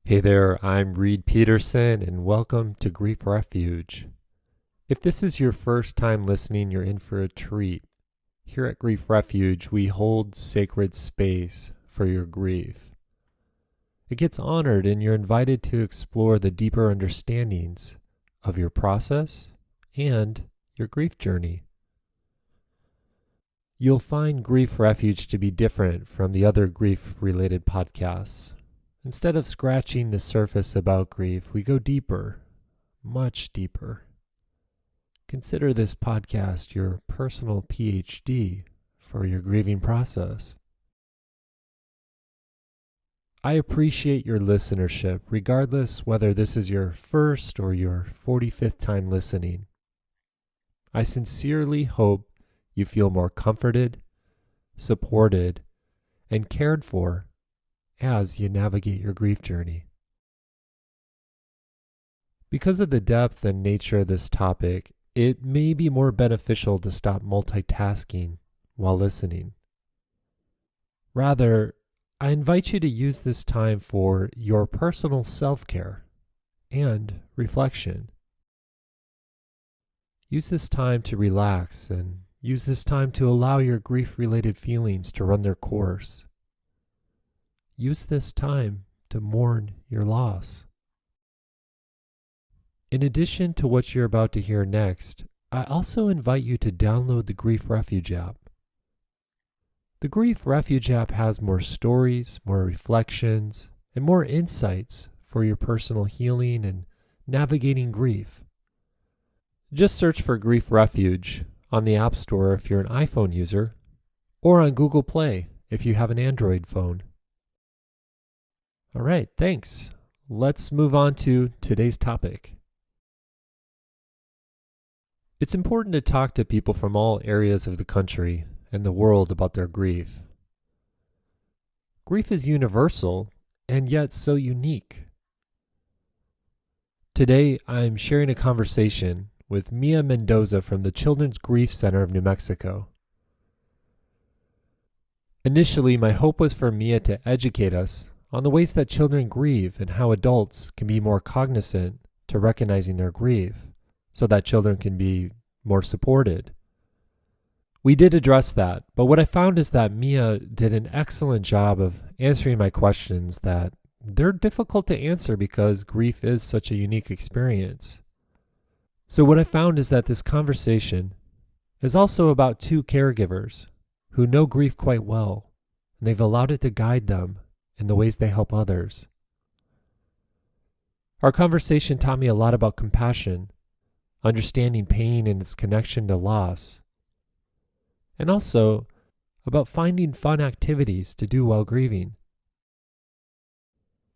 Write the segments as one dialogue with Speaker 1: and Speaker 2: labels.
Speaker 1: Hey there, I'm Reed Peterson, and welcome to Grief Refuge. If this is your first time listening, you're in for a treat. Here at Grief Refuge, we hold sacred space for your grief. It gets honored, and you're invited to explore the deeper understandings of your process and your grief journey. You'll find Grief Refuge to be different from the other grief-related podcasts. Instead of scratching the surface about grief, we go deeper, much deeper. Consider this podcast your personal PhD for your grieving process. I appreciate your listenership, regardless whether this is your first or your 45th time listening. I sincerely hope you feel more comforted, supported, and cared for as you navigate your grief journey. Because of the depth and nature of this topic, it may be more beneficial to stop multitasking while listening. Rather, I invite you to use this time for your personal self-care and reflection. Use this time to relax and use this time to allow your grief-related feelings to run their course. Use this time to mourn your loss. In addition to what you're about to hear next, I also invite you to download the Grief Refuge app. The Grief Refuge app has more stories, more reflections, and more insights for your personal healing and navigating grief. Just search for Grief Refuge on the App Store if you're an iPhone user, or on Google Play if you have an Android phone. All right, thanks. Let's move on to today's topic. It's important to talk to people from all areas of the country and the world about their grief. Grief is universal and yet so unique. Today, I'm sharing a conversation with Mia Mendoza from the Children's Grief Center of New Mexico. Initially, my hope was for Mia to educate us on the ways that children grieve and how adults can be more cognizant to recognizing their grief so that children can be more supported. We did address that, but what I found is that Mia did an excellent job of answering my questions that they're difficult to answer because grief is such a unique experience. So what I found is that this conversation is also about two caregivers who know grief quite well, and they've allowed it to guide them in the ways they help others. Our conversation taught me a lot about compassion, understanding pain and its connection to loss, and also about finding fun activities to do while grieving.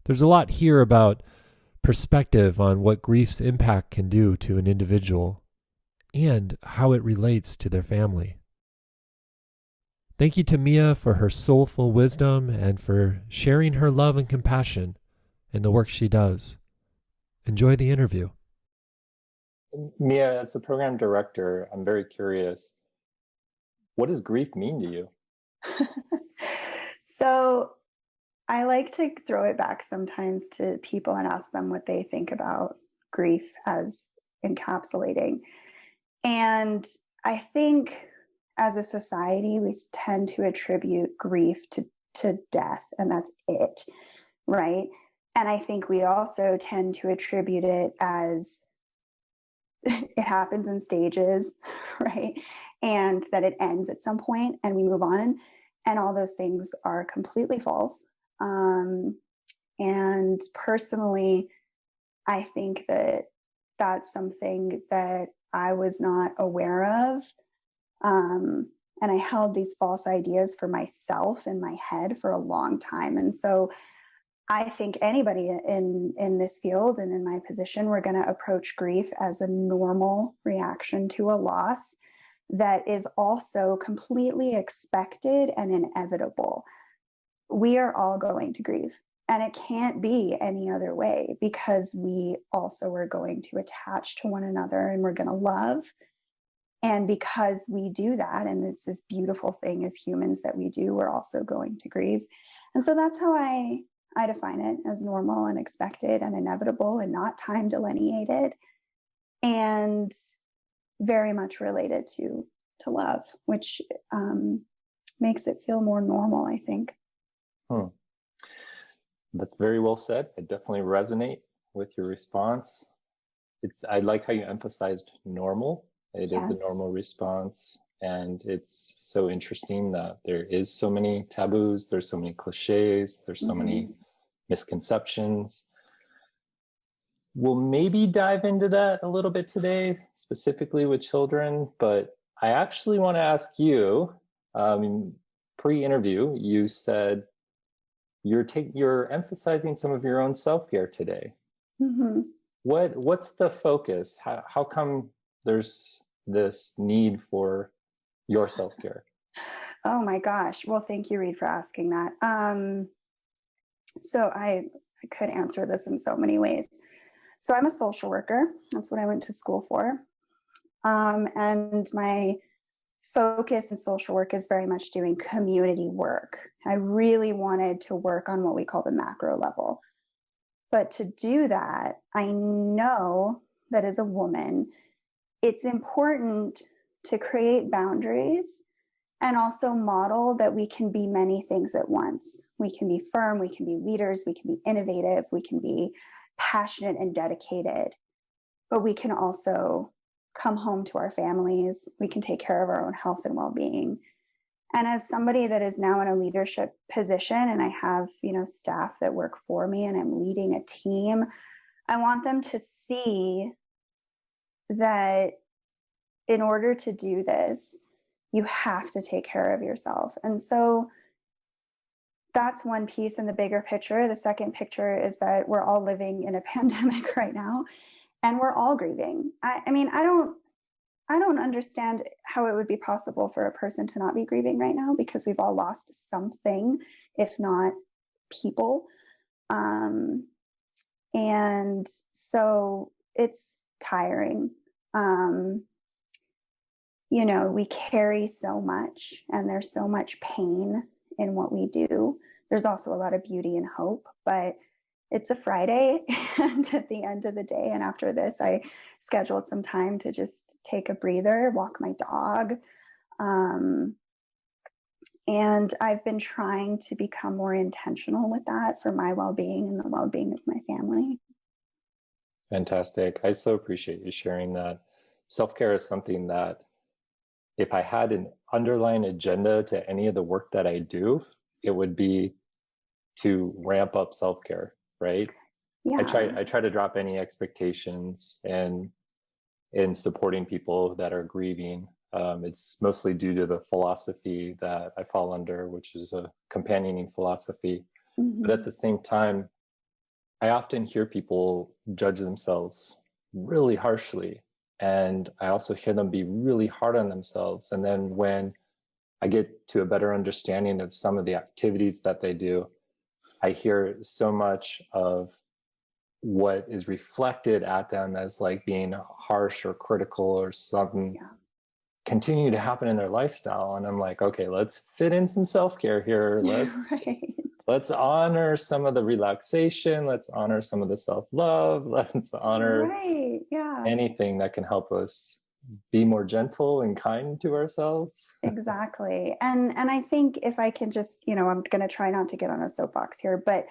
Speaker 1: There's a lot here about perspective on what grief's impact can do to an individual and how it relates to their family. Thank you to Mia for her soulful wisdom and for sharing her love and compassion in the work she does. Enjoy the interview.
Speaker 2: Mia, as the program director, I'm very curious. What does grief mean to you?
Speaker 3: So I like to throw it back sometimes to people and ask them what they think about grief as encapsulating. And I think as a society, we tend to attribute grief to death, and that's it, right? And I think we also tend to attribute it as it happens in stages, right? And that it ends at some point and we move on. And all those things are completely false. And personally, I think that that's something that I was not aware of. And I held these false ideas for myself in my head for a long time. And so I think anybody in this field and in my position, we're going to approach grief as a normal reaction to a loss that is also completely expected and inevitable. We are all going to grieve, and it can't be any other way because we also are going to attach to one another and we're going to love. And because we do that, and it's this beautiful thing as humans that we do, we're also going to grieve. And so that's how I I define it as normal and expected and inevitable and not time delineated, and very much related to love, which makes it feel more normal, I think.
Speaker 2: That's very well said. I definitely resonate with your response. I like how you emphasized normal. It is a normal response. And it's so interesting that there is so many taboos, there's so many cliches, there's so many misconceptions. We'll maybe dive into that a little bit today, specifically with children, but I actually want to ask you, pre-interview, you said you're emphasizing some of your own self-care today. What's the focus? How come there's this need for your self-care?
Speaker 3: Oh my gosh. Well, thank you, Reed, for asking that. So I could answer this in so many ways. So I'm a social worker. That's what I went to school for. And my focus in social work is very much doing community work. I really wanted to work on what we call the macro level. But to do that, I know that as a woman, it's important to create boundaries and also model that we can be many things at once. We can be firm, we can be leaders, we can be innovative, we can be passionate and dedicated, but we can also come home to our families. We can take care of our own health and well-being. And as somebody that is now in a leadership position, and I have, staff that work for me and I'm leading a team, I want them to see that in order to do this, you have to take care of yourself. And so that's one piece in the bigger picture. The second picture is that we're all living in a pandemic right now, and we're all grieving. I don't understand how it would be possible for a person to not be grieving right now, because we've all lost something, if not people. And so it's tiring. We carry so much, and there's so much pain in what we do. There's also a lot of beauty and hope, but it's a Friday, and at the end of the day, and after this, I scheduled some time to just take a breather, walk my dog. And I've been trying to become more intentional with that for my well-being and the well-being of my family.
Speaker 2: Fantastic. I so appreciate you sharing that. Self-care is something that, if I had an underlying agenda to any of the work that I do, it would be to ramp up self-care, right?
Speaker 3: Yeah.
Speaker 2: I try to drop any expectations in supporting people that are grieving. It's mostly due to the philosophy that I fall under, which is a companioning philosophy. But at the same time, I often hear people judge themselves really harshly. And I also hear them be really hard on themselves. And then when I get to a better understanding of some of the activities that they do, I hear so much of what is reflected at them as like being harsh or critical or something continue to happen in their lifestyle. And I'm like, okay, let's fit in some self-care here. Let's honor some of the relaxation. Let's honor some of the self-love. Let's honor anything that can help us be more gentle and kind to ourselves.
Speaker 3: Exactly. And I think if I can just, I'm going to try not to get on a soapbox here, but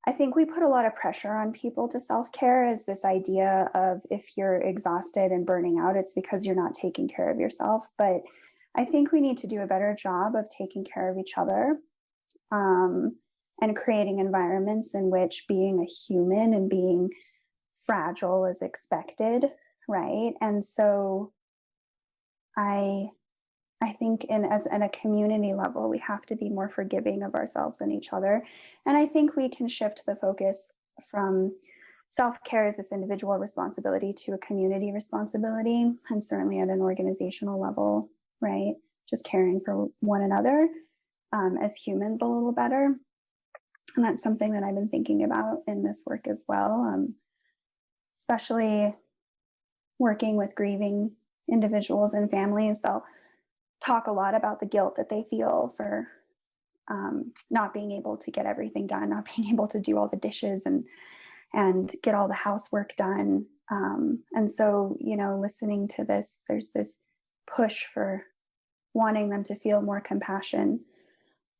Speaker 3: I think we put a lot of pressure on people to self-care as this idea of, if you're exhausted and burning out, it's because you're not taking care of yourself. But I think we need to do a better job of taking care of each other, and creating environments in which being a human and being fragile is expected, right? And so I think in a community level, we have to be more forgiving of ourselves and each other. And I think we can shift the focus from self-care as this individual responsibility to a community responsibility, and certainly at an organizational level, right? Just caring for one another as humans a little better. And that's something that I've been thinking about in this work as well, especially working with grieving individuals and families. They'll talk a lot about the guilt that they feel for not being able to get everything done, not being able to do all the dishes and get all the housework done. And so, listening to this, there's this push for wanting them to feel more compassion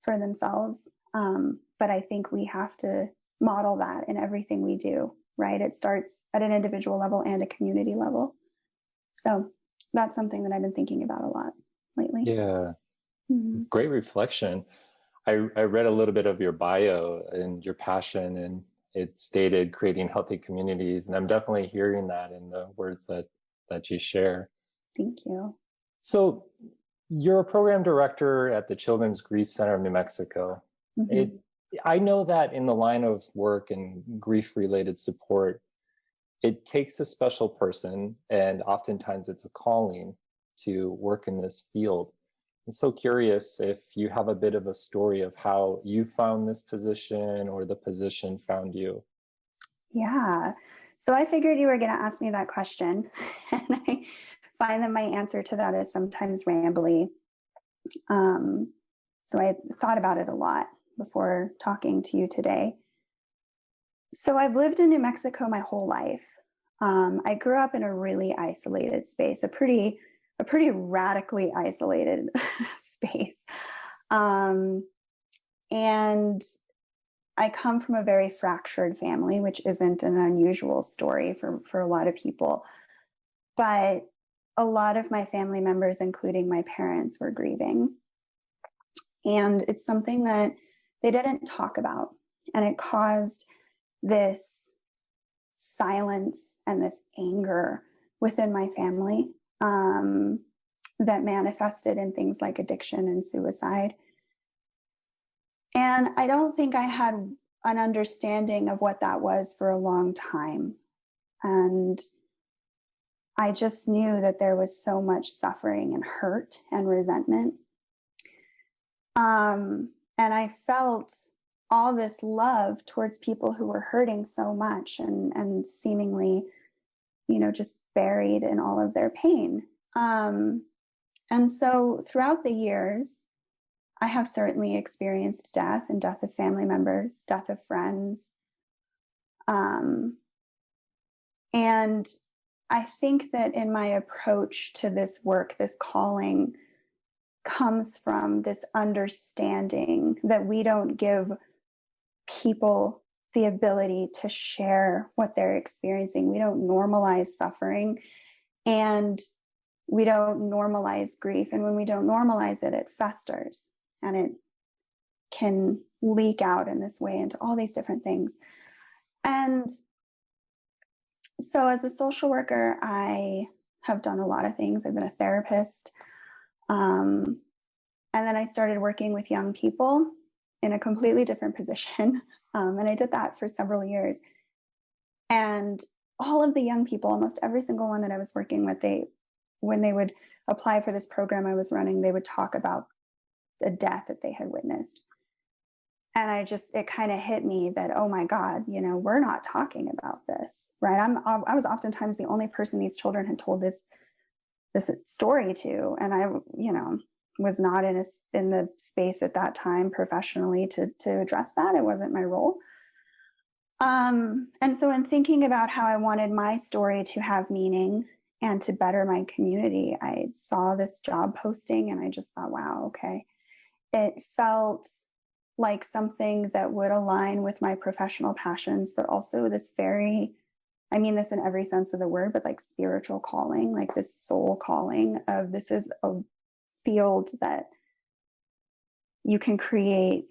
Speaker 3: for themselves. But I think we have to model that in everything we do, right? It starts at an individual level and a community level. So that's something that I've been thinking about a lot lately.
Speaker 2: Yeah, great reflection. I read a little bit of your bio and your passion, and it stated creating healthy communities. And I'm definitely hearing that in the words that you share.
Speaker 3: Thank you.
Speaker 2: So you're a program director at the Children's Grief Center of New Mexico. I know that in the line of work and grief-related support, it takes a special person, and oftentimes it's a calling to work in this field. I'm so curious if you have a bit of a story of how you found this position or the position found you.
Speaker 3: Yeah. So I figured you were going to ask me that question. And I find that my answer to that is sometimes rambly. So I thought about it a lot before talking to you today. So I've lived in New Mexico my whole life. I grew up in a really isolated space, a pretty radically isolated space. And I come from a very fractured family, which isn't an unusual story for a lot of people. But a lot of my family members, including my parents, were grieving. And it's something that they didn't talk about. And it caused this silence and this anger within my family that manifested in things like addiction and suicide. And I don't think I had an understanding of what that was for a long time. And I just knew that there was so much suffering and hurt and resentment. And I felt all this love towards people who were hurting so much and seemingly, just buried in all of their pain. And so throughout the years, I have certainly experienced death and death of family members, death of friends. And I think that in my approach to this work, this calling comes from this understanding that we don't give people the ability to share what they're experiencing. We don't normalize suffering, and we don't normalize grief. And when we don't normalize it, it festers and it can leak out in this way into all these different things. And so as a social worker, I have done a lot of things. I've been a therapist. And then I started working with young people in a completely different position. And I did that for several years. And all of the young people, almost every single one that I was working with, when they would apply for this program I was running, they would talk about a death that they had witnessed. And it kind of hit me that, oh my God, we're not talking about this, right? I was oftentimes the only person these children had told this story to. And I, was not in the space at that time professionally to address that. It wasn't my role. And so in thinking about how I wanted my story to have meaning and to better my community, I saw this job posting and I just thought, wow, okay. It felt like something that would align with my professional passions, but also this I mean this in every sense of the word, but like spiritual calling, like this soul calling of this is a field that you can create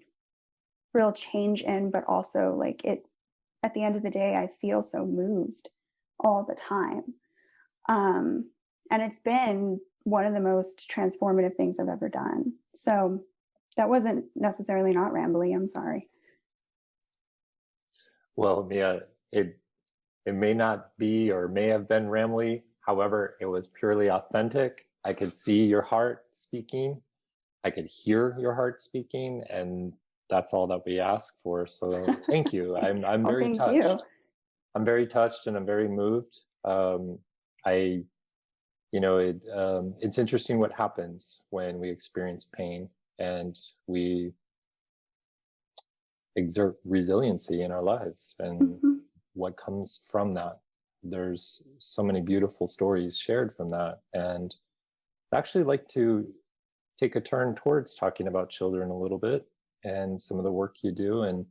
Speaker 3: real change in, but also like it, at the end of the day, I feel so moved all the time. And it's been one of the most transformative things I've ever done. So that wasn't necessarily not rambly. I'm sorry.
Speaker 2: Well, Mia, it may not be or may have been rambly. However, it was purely authentic. I could see your heart speaking. I could hear your heart speaking, and that's all that we ask for. So thank you. I'm
Speaker 3: Well,
Speaker 2: very
Speaker 3: thank
Speaker 2: touched.
Speaker 3: you.
Speaker 2: I'm very touched and I'm very moved. It's interesting what happens when we experience pain and we exert resiliency in our lives and
Speaker 3: Mm-hmm.
Speaker 2: what comes from that. There's so many beautiful stories shared from that. And I'd actually like to take a turn towards talking about children a little bit and some of the work you do. And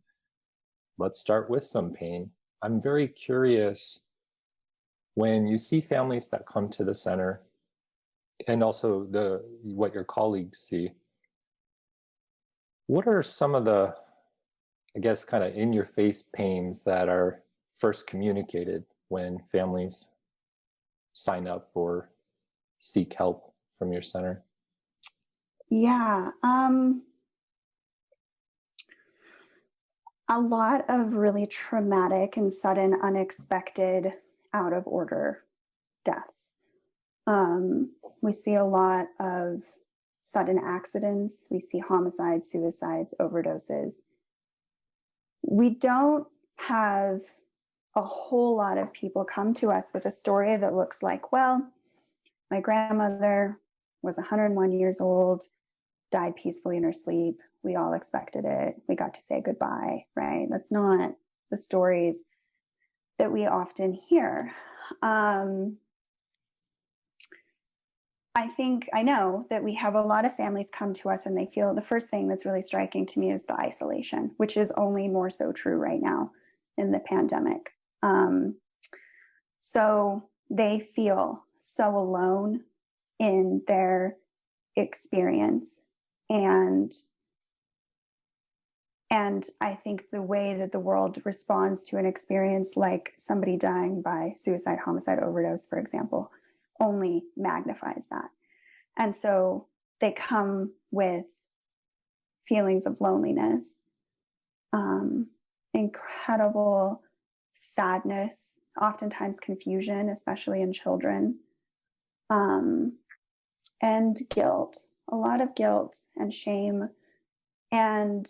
Speaker 2: let's start with some pain. I'm very curious, when you see families that come to the center and also what your colleagues see, what are some of the, I guess, kind of in your face pains that are first communicated when families sign up or seek help from your center?
Speaker 3: Yeah. A lot of really traumatic and sudden, unexpected, out of order deaths. We see a lot of sudden accidents. We see homicides, suicides, overdoses. We don't have a whole lot of people come to us with a story that looks like, well, my grandmother was 101 years old, died peacefully in her sleep. We all expected it. We got to say goodbye, right? That's not the stories that we often hear. I know that we have a lot of families come to us and they feel, the first thing that's really striking to me is the isolation, which is only more so true right now in the pandemic. So they feel so alone in their experience. And I think the way that the world responds to an experience like somebody dying by suicide, homicide, overdose, for example, only magnifies that. And so they come with feelings of loneliness, incredible sadness, oftentimes confusion, especially in children, and guilt, a lot of guilt and shame. And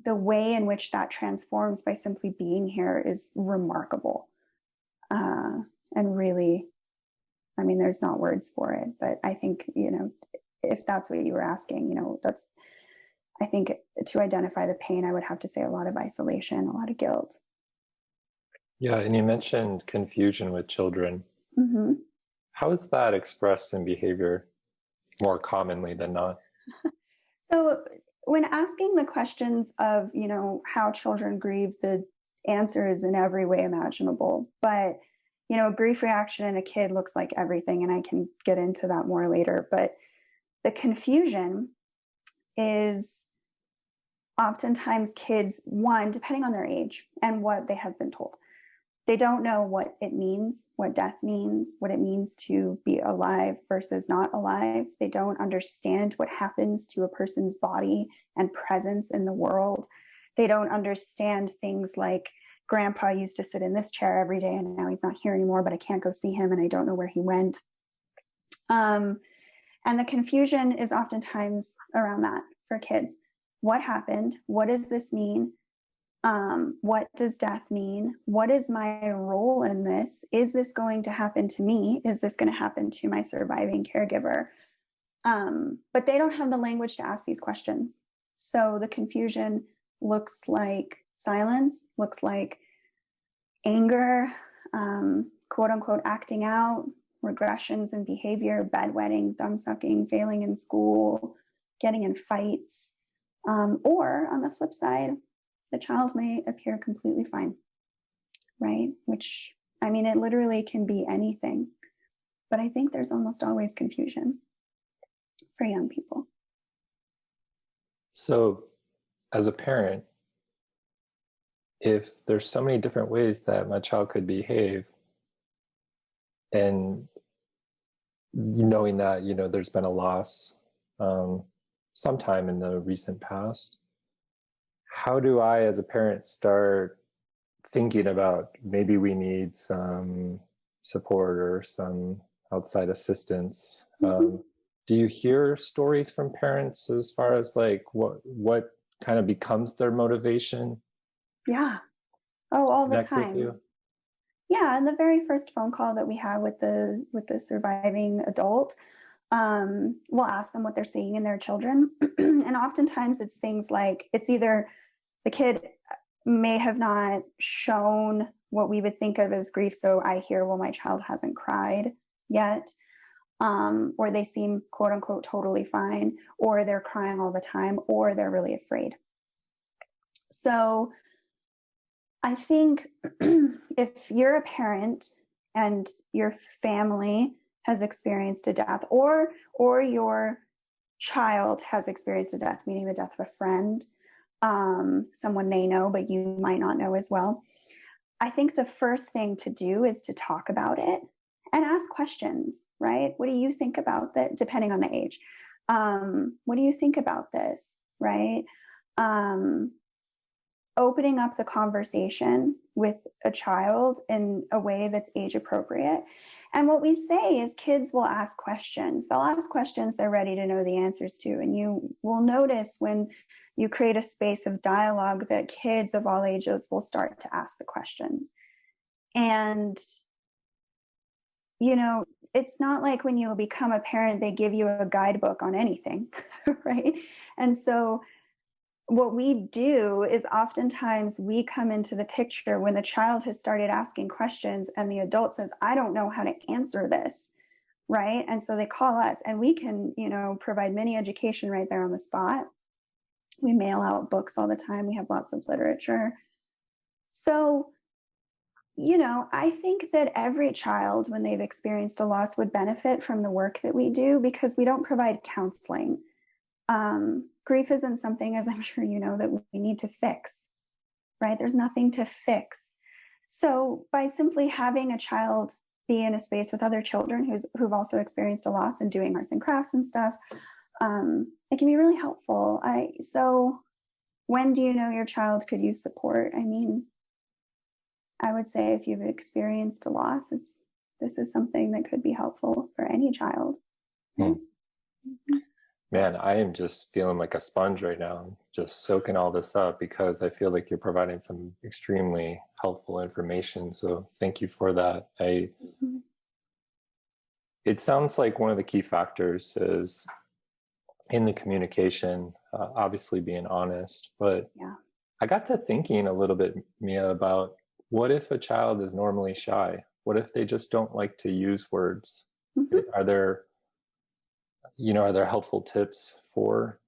Speaker 3: the way in which that transforms by simply being here is remarkable. And really, I mean, there's not words for it, but I think, if that's what you were asking, I think to identify the pain, I would have to say a lot of isolation, a lot of guilt.
Speaker 2: Yeah, and you mentioned confusion with children.
Speaker 3: Mm-hmm.
Speaker 2: How is that expressed in behavior more commonly than not?
Speaker 3: So when asking the questions of, how children grieve, the answer is in every way imaginable. But, a grief reaction in a kid looks like everything, and I can get into that more later. But the confusion is oftentimes kids, one, depending on their age and what they have been told. They don't know what it means, what death means, what it means to be alive versus not alive. They don't understand what happens to a person's body and presence in the world. They don't understand things like, grandpa used to sit in this chair every day and now he's not here anymore, but I can't go see him and I don't know where he went. And the confusion is oftentimes around that for kids. What happened? What does this mean? What does death mean? What is my role in this? Is this going to happen to me? Is this going to happen to my surviving caregiver? But they don't have the language to ask these questions. So the confusion looks like silence, looks like anger, quote unquote, acting out, regressions in behavior, bedwetting, thumb sucking, failing in school, getting in fights. Or on the flip side, the child may appear completely fine, right? Which, I mean, it literally can be anything. But I think there's almost always confusion for young people.
Speaker 2: So, as a parent, if there's so many different ways that my child could behave, and knowing that, there's been a loss sometime in the recent past, how do I, as a parent, start thinking about maybe we need some support or some outside assistance?
Speaker 3: Mm-hmm.
Speaker 2: Do you hear stories from parents as far as like what kind of becomes their motivation?
Speaker 3: Yeah. Oh, all the
Speaker 2: Connect with
Speaker 3: time.
Speaker 2: you?
Speaker 3: Yeah, and the very first phone call that we have with the surviving adult, we'll ask them what they're seeing in their children, and oftentimes it's things like, it's either the kid may have not shown what we would think of as grief. So I hear, well, my child hasn't cried yet. Or they seem quote unquote totally fine, or they're crying all the time, or they're really afraid. So I think if you're a parent and your family has experienced a death, or your child has experienced a death, meaning the death of a friend, someone they know but you might not know as well, I think the first thing to do is to talk about it and ask questions, right? What do you think about that? Depending on the age. What do you think about this, right? Opening up the conversation with a child in a way that's age appropriate. And what we say is kids will ask questions. They'll ask questions they're ready to know the answers to. And you will notice when you create a space of dialogue that kids of all ages will start to ask the questions. And, you know, it's not like when you become a parent, they give you a guidebook on anything, right? And so what we do is oftentimes we come into the picture when the child has started asking questions and the adult says, I don't know how to answer this, right? And so they call us and we can, you know, provide mini education right there on the spot. We mail out books all the time. We have lots of literature. So, you know, I think that every child, when they've experienced a loss, would benefit from the work that we do because we don't provide counseling. Grief isn't something, as I'm sure you know, that we need to fix, right? There's nothing to fix. So by simply having a child be in a space with other children who've also experienced a loss and doing arts and crafts and stuff, it can be really helpful. So when do you know your child could use support? I mean, I would say if you've experienced a loss, this is something that could be helpful for any child. Right? Mm-hmm.
Speaker 2: Man, I am just feeling like a sponge right now. I'm just soaking all this up because I feel like you're providing some extremely helpful information. So thank you for that. It sounds like one of the key factors is in the communication, obviously being honest, but yeah. I got to thinking a little bit, Mia, about what if a child is normally shy? What if they just don't like to use words? Mm-hmm. Are there helpful tips for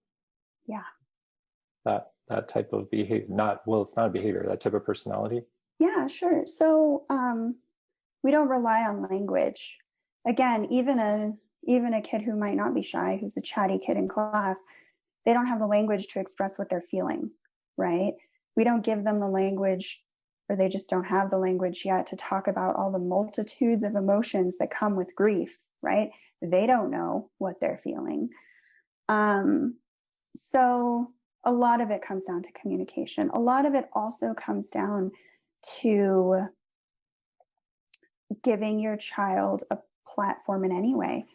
Speaker 2: that type of behavior? It's not a behavior, that type of personality?
Speaker 3: Yeah, sure. So we don't rely on language. Again, even a kid who might not be shy, who's a chatty kid in class, they don't have the language to express what they're feeling, right? We don't give them the language, or they just don't have the language yet to talk about all the multitudes of emotions that come with grief, right? They don't know what they're feeling. So a lot of it comes down to communication. A lot of it also comes down to giving your child a platform in any way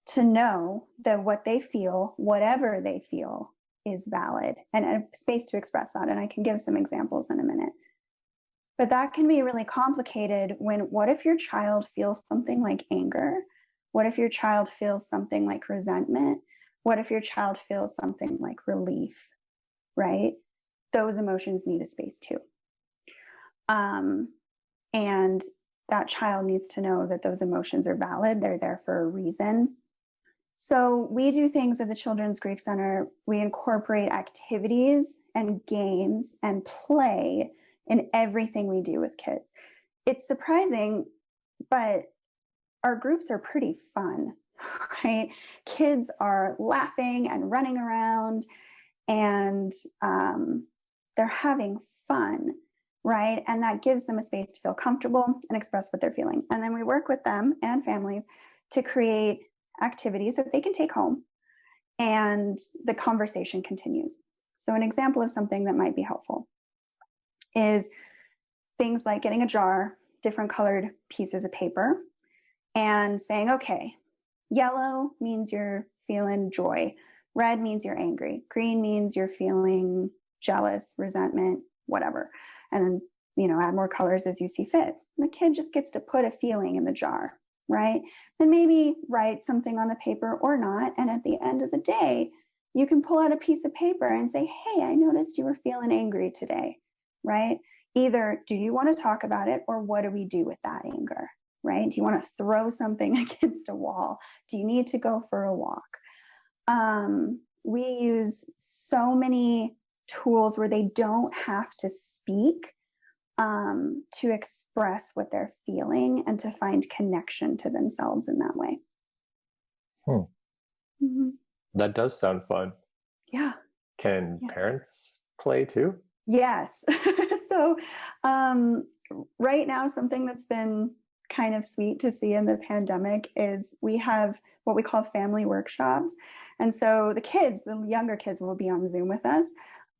Speaker 3: to know that what they feel, whatever they feel, is valid and a space to express that. And I can give some examples in a minute. But that can be really complicated what if your child feels something like anger? What if your child feels something like resentment? What if your child feels something like relief, right? Those emotions need a space too. And that child needs to know that those emotions are valid. They're there for a reason. So we do things at the Children's Grief Center. We incorporate activities and games and play in everything we do with kids. It's surprising, but our groups are pretty fun, right? Kids are laughing and running around and they're having fun, right? And that gives them a space to feel comfortable and express what they're feeling. And then we work with them and families to create activities that they can take home and the conversation continues. So an example of something that might be helpful is things like getting a jar, different colored pieces of paper, and saying, okay, yellow means you're feeling joy. Red means you're angry. Green means you're feeling jealous, resentment, whatever. And then, add more colors as you see fit. And the kid just gets to put a feeling in the jar, right? Then maybe write something on the paper or not. And at the end of the day, You can pull out a piece of paper and say, hey, I noticed you were feeling angry today, right? Either do you want to talk about it, or what do we do with that anger, right? Do you want to throw something against a wall? Do you need to go for a walk? We use so many tools where they don't have to speak, to express what they're feeling and to find connection to themselves in that way.
Speaker 2: Mm-hmm. That does sound fun.
Speaker 3: Yeah.
Speaker 2: Can parents play too?
Speaker 3: Yes. So right now, something that's been kind of sweet to see in the pandemic is we have what we call family workshops. And so the younger kids will be on Zoom with us,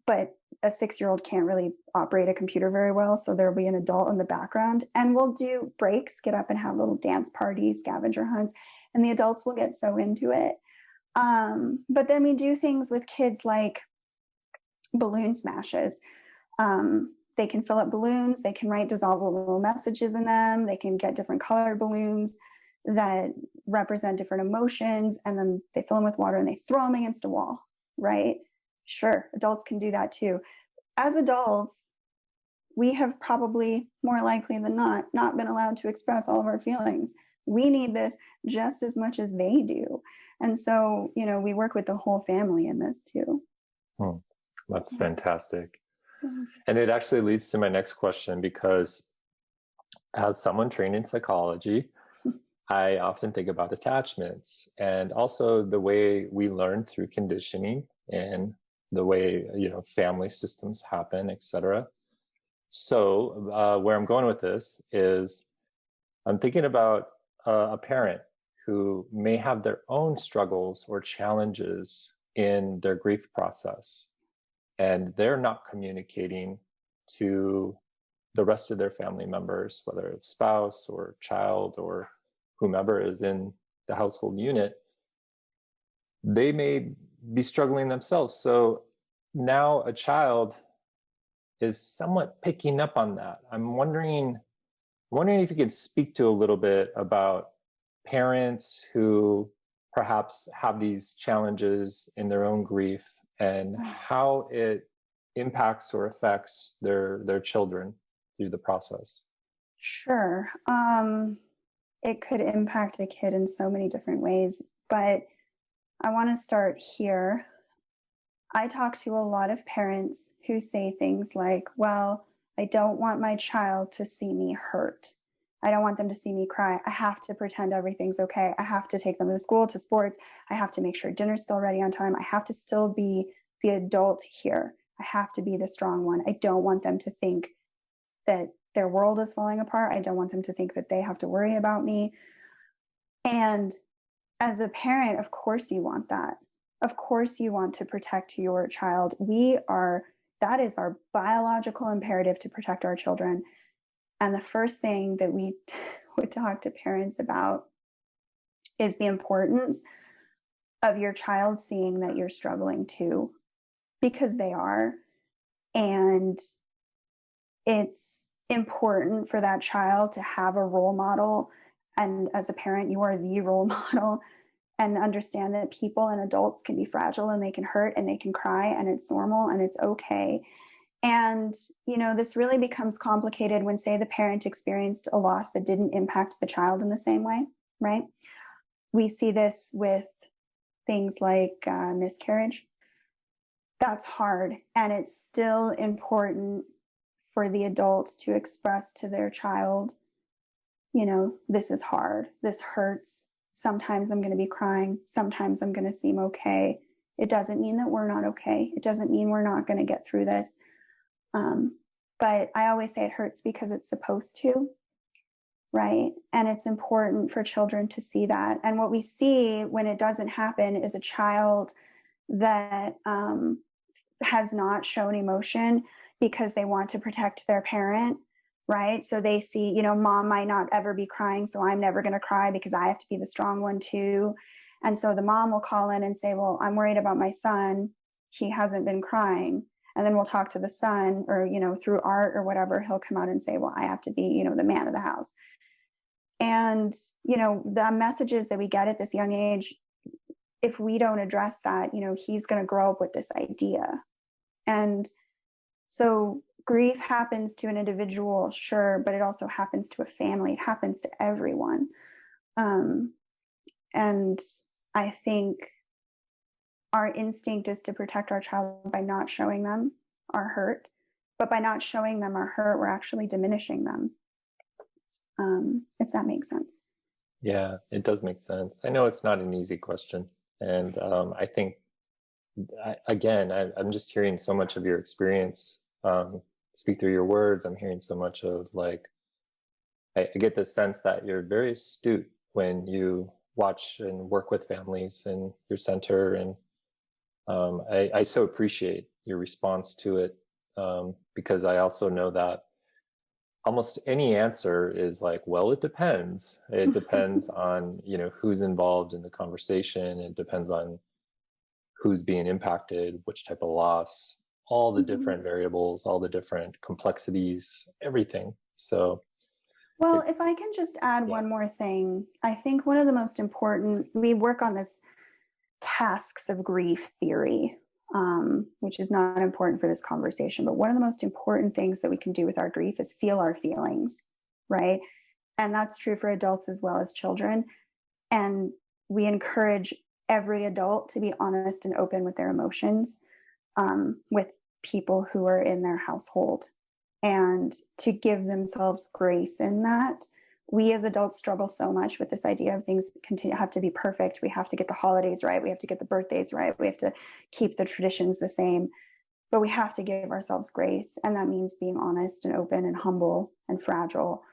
Speaker 3: but a 6-year-old can't really operate a computer very well. So there'll be an adult in the background, and we'll do breaks, get up and have little dance parties, scavenger hunts, and the adults will get so into it. But then we do things with kids like balloon smashes. They can fill up balloons, they can write dissolvable messages in them, they can get different colored balloons that represent different emotions, and then they fill them with water and they throw them against a wall, right? Sure, adults can do that too. As adults, we have probably more likely than not been allowed to express all of our feelings. We need this just as much as they do. And so, we work with the whole family in this too.
Speaker 2: That's fantastic. And it actually leads to my next question, because as someone trained in psychology, I often think about attachments and also the way we learn through conditioning and the way, family systems happen, etc. So where I'm going with this is I'm thinking about a parent who may have their own struggles or challenges in their grief process, and they're not communicating to the rest of their family members, whether it's spouse or child or whomever is in the household unit. They may be struggling themselves. So now a child is somewhat picking up on that. I'm wondering if you could speak to a little bit about parents who perhaps have these challenges in their own grief and how it impacts or affects their children through the process.
Speaker 3: Sure. It could impact a kid in so many different ways, but I want to start here. I talk to a lot of parents who say things like, well, I don't want my child to see me hurt. I don't want them to see me cry. I have to pretend everything's okay. I have to take them to school, to sports. I have to make sure dinner's still ready on time. I have to still be the adult here. I have to be the strong one. I don't want them to think that their world is falling apart. I don't want them to think that they have to worry about me. And as a parent, of course you want that. Of course you want to protect your child. That is our biological imperative, to protect our children. And the first thing that we would talk to parents about is the importance of your child seeing that you're struggling too, because they are. And it's important for that child to have a role model. And as a parent, you are the role model, and understand that people and adults can be fragile and they can hurt and they can cry, and it's normal and it's okay. And, this really becomes complicated when, say, the parent experienced a loss that didn't impact the child in the same way, right? We see this with things like miscarriage. That's hard. And it's still important for the adults to express to their child, this is hard. This hurts. Sometimes I'm going to be crying. Sometimes I'm going to seem okay. It doesn't mean that we're not okay. It doesn't mean we're not going to get through this. But I always say it hurts because it's supposed to, right? And it's important for children to see that. And what we see when it doesn't happen is a child that has not shown emotion because they want to protect their parent, right? So they see, mom might not ever be crying, so I'm never going to cry because I have to be the strong one too. And so the mom will call in and say, well, I'm worried about my son. He hasn't been crying. And then we'll talk to the son, or, through art or whatever, he'll come out and say, well, I have to be, the man of the house. And, the messages that we get at this young age, if we don't address that, he's going to grow up with this idea. And so grief happens to an individual, sure, but it also happens to a family. It happens to everyone. And I think our instinct is to protect our child by not showing them our hurt. But by not showing them our hurt, we're actually diminishing them, if that makes sense.
Speaker 2: Yeah, it does make sense. I know it's not an easy question. And I think, I'm just hearing so much of your experience speak through your words. I'm hearing so much of I get the sense that you're very astute when you watch and work with families in your center. And I so appreciate your response to it, because I also know that almost any answer is well, it depends. It depends on, who's involved in the conversation. It depends on who's being impacted, which type of loss, all the different variables, all the different complexities, everything. So,
Speaker 3: well, if I can just add one more thing, I think one of the most important, we work on this tasks of grief theory, which is not important for this conversation, but one of the most important things that we can do with our grief is feel our feelings, right? And that's true for adults as well as children. And we encourage every adult to be honest and open with their emotions, with people who are in their household, and to give themselves grace in that. We as adults struggle so much with this idea of things have to be perfect. We have to get the holidays right. We have to get the birthdays right. We have to keep the traditions the same. But we have to give ourselves grace. And that means being honest and open and humble and fragile.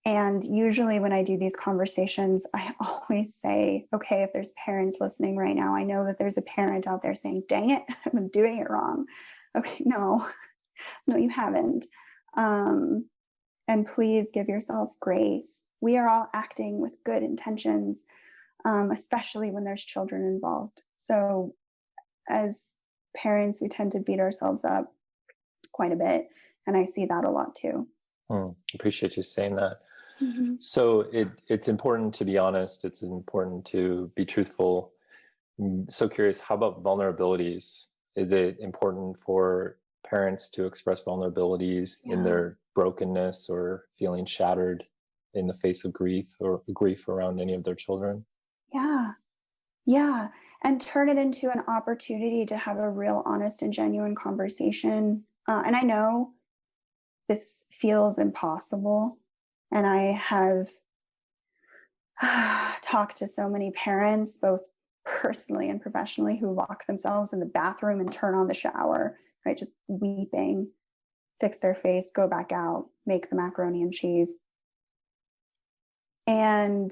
Speaker 3: And usually when I do these conversations, I always say, okay, if there's parents listening right now, I know that there's a parent out there saying, dang it, I was doing it wrong. Okay, no, you haven't. And please give yourself grace. We are all acting with good intentions, especially when there's children involved. So as parents, we tend to beat ourselves up quite a bit. And I see that a lot too.
Speaker 2: Appreciate you saying that. Mm-hmm. So it's important to be honest. It's important to be truthful. I'm so curious, how about vulnerabilities? Is it important for parents to express vulnerabilities in their brokenness or feeling shattered in the face of grief or grief around any of their children?
Speaker 3: Yeah. And turn it into an opportunity to have a real honest and genuine conversation. And I know this feels impossible. And I have talked to so many parents, both personally and professionally, who lock themselves in the bathroom and turn on the shower, right? Just weeping, fix their face, go back out, make the macaroni and cheese. And,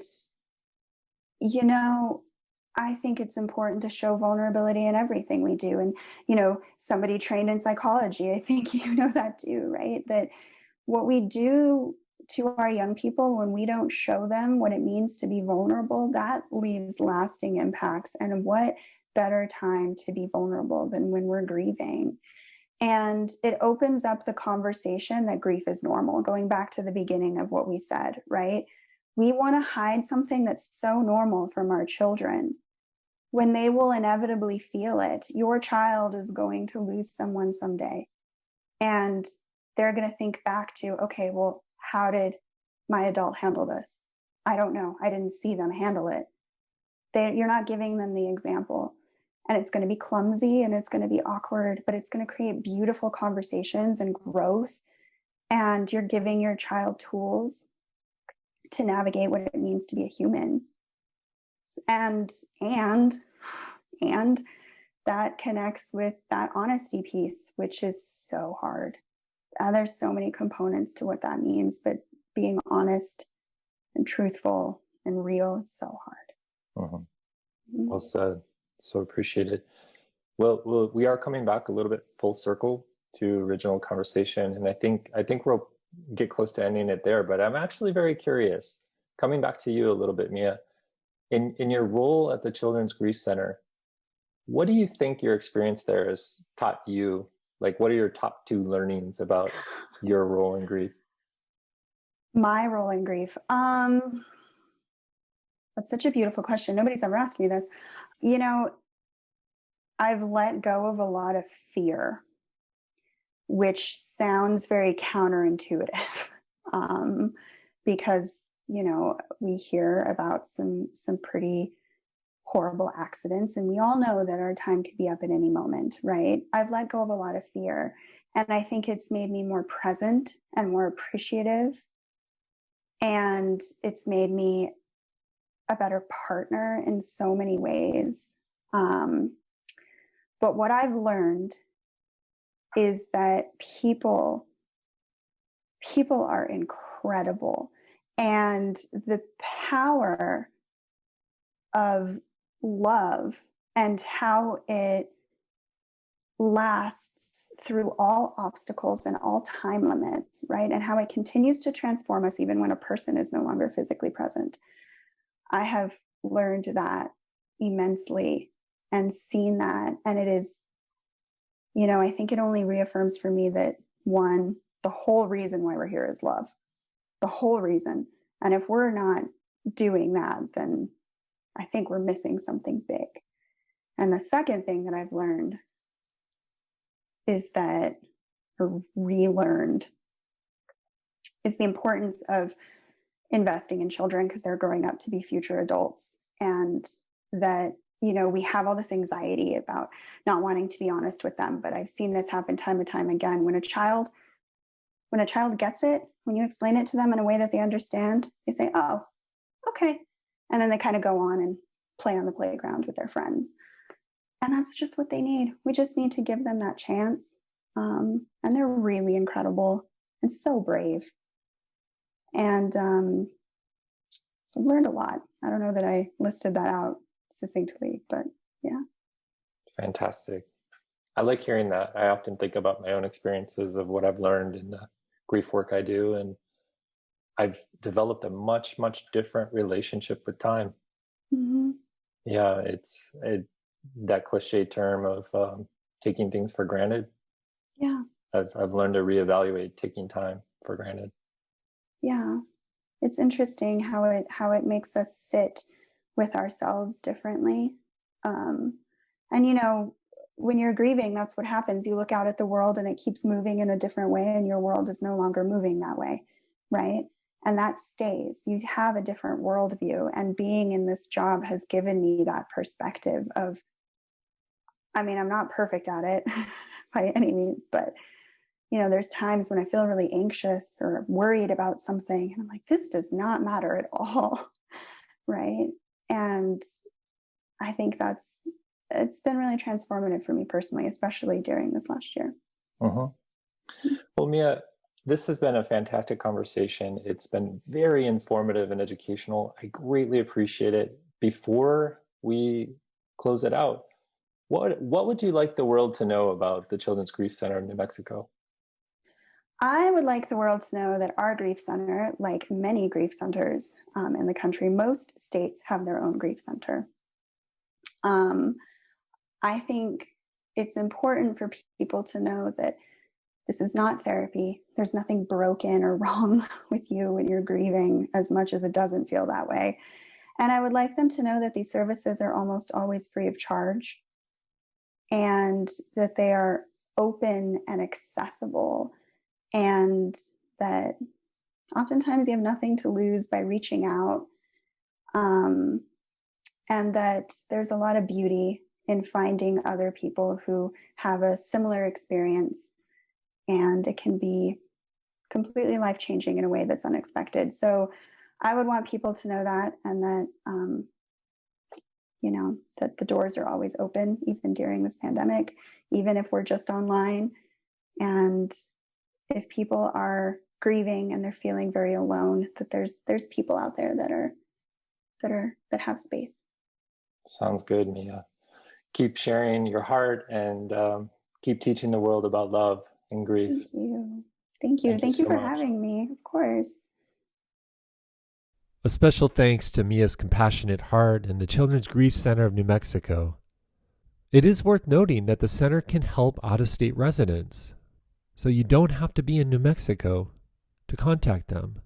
Speaker 3: I think it's important to show vulnerability in everything we do. And, somebody trained in psychology, I think you know that too, right? That what we do to our young people when we don't show them what it means to be vulnerable, that leaves lasting impacts. And what better time to be vulnerable than when we're grieving? And it opens up the conversation that grief is normal, going back to the beginning of what we said, right? We want to hide something that's so normal from our children when they will inevitably feel it. Your child is going to lose someone someday. And they're going to think back to, okay, well, how did my adult handle this? I don't know. I didn't see them handle it. You're not giving them the example. And it's going to be clumsy and it's going to be awkward, but it's going to create beautiful conversations and growth. And you're giving your child tools to navigate what it means to be a human. And that connects with that honesty piece, which is so hard. There's so many components to what that means, but being honest and truthful and real is so hard.
Speaker 2: Well said. So appreciated. Well, we are coming back a little bit full circle to original conversation, and I think we'll get close to ending it there. But I'm actually very curious, coming back to you a little bit, Mia, in your role at the Children's Grief Center, what do you think your experience there has taught you? Like, what are your top 2 learnings about your role in grief?
Speaker 3: My role in grief. That's such a beautiful question. Nobody's ever asked me this. You know, I've let go of a lot of fear, which sounds very counterintuitive, because, you know, we hear about some pretty horrible accidents, and we all know that our time could be up at any moment, right? I've let go of a lot of fear, and I think it's made me more present and more appreciative, and it's made me a better partner in so many ways. But what I've learned is that people are incredible, and the power of love and how it lasts through all obstacles and all time limits, right? And how it continues to transform us even when a person is no longer physically present. I have learned that immensely and seen that. And it is, you know, I think it only reaffirms for me that, one, the whole reason why we're here is love. The whole reason. And if we're not doing that, then I think we're missing something big. And the second thing that I've learned is that, or relearned, is the importance of investing in children because they're growing up to be future adults. And that, you know, we have all this anxiety about not wanting to be honest with them. But I've seen this happen time and time again. When a child gets it, when you explain it to them in a way that they understand, they say, oh, okay. And then they kind of go on and play on the playground with their friends. And that's just what they need. We just need to give them that chance. And they're really incredible and so brave. And so I've learned a lot. I don't know that I listed that out succinctly, but yeah.
Speaker 2: Fantastic. I like hearing that. I often think about my own experiences of what I've learned in the grief work I do. And I've developed a much, much different relationship with time.
Speaker 3: Mm-hmm.
Speaker 2: Yeah, that cliche term of taking things for granted.
Speaker 3: Yeah.
Speaker 2: I've learned to reevaluate taking time for granted.
Speaker 3: Yeah. It's interesting how it makes us sit with ourselves differently. And, you know, when you're grieving, that's what happens. You look out at the world and it keeps moving in a different way, and your world is no longer moving that way, right? And that stays. You have a different worldview. And being in this job has given me that perspective of, I mean, I'm not perfect at it by any means, but, you know, there's times when I feel really anxious or worried about something. And I'm like, this does not matter at all, right? And I think it's been really transformative for me personally, especially during this last year.
Speaker 2: Uh-huh. Well, Mia, this has been a fantastic conversation. It's been very informative and educational. I greatly appreciate it. Before we close it out, what would you like the world to know about the Children's Grief Center in New Mexico?
Speaker 3: I would like the world to know that our grief center, like many grief centers in the country, most states have their own grief center. I think it's important for people to know that this is not therapy. There's nothing broken or wrong with you when you're grieving, as much as it doesn't feel that way. And I would like them to know that these services are almost always free of charge, and that they are open and accessible, and that oftentimes you have nothing to lose by reaching out, and that there's a lot of beauty in finding other people who have a similar experience, and it can be completely life-changing in a way that's unexpected. So I would want people to know that, and that you know, that the doors are always open, even during this pandemic, even if we're just online. And if people are grieving and they're feeling very alone, that there's people out there that have space.
Speaker 2: Sounds good, Mia. Keep sharing your heart, and keep teaching the world about love and grief.
Speaker 3: Thank you
Speaker 2: so
Speaker 3: for
Speaker 2: much.
Speaker 3: having me. Of course.
Speaker 1: A special thanks to Mia's compassionate heart and the Children's Grief Center of New Mexico. It is worth noting that the center can help out-of-state residents, so you don't have to be in New Mexico to contact them.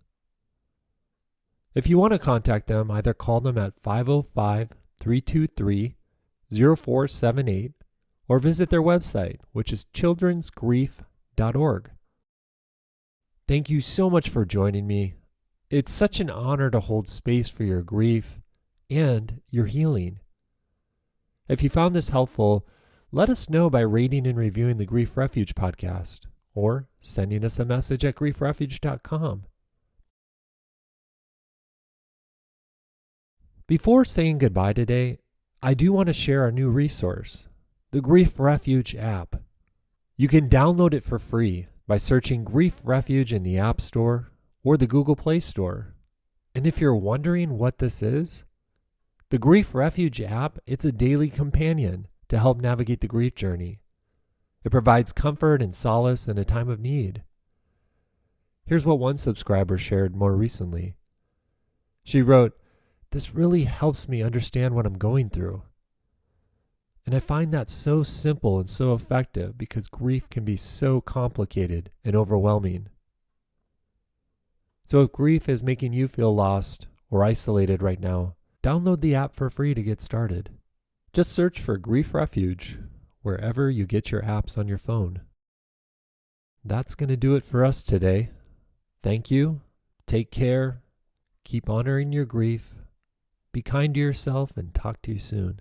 Speaker 1: If you want to contact them, either call them at 505-323-0478 or visit their website, which is childrensgrief.org. Thank you so much for joining me. It's such an honor to hold space for your grief and your healing. If you found this helpful, let us know by rating and reviewing the Grief Refuge podcast or sending us a message at griefrefuge.com. Before saying goodbye today, I do want to share our new resource, the Grief Refuge app. You can download it for free by searching Grief Refuge in the App Store or the Google Play Store. And if you're wondering what this is, the Grief Refuge app, it's a daily companion to help navigate the grief journey. It provides comfort and solace in a time of need. Here's what one subscriber shared more recently. She wrote, "This really helps me understand what I'm going through." And I find that so simple and so effective because grief can be so complicated and overwhelming. So if grief is making you feel lost or isolated right now, download the app for free to get started. Just search for Grief Refuge wherever you get your apps on your phone. That's going to do it for us today. Thank you. Take care. Keep honoring your grief. Be kind to yourself and talk to you soon.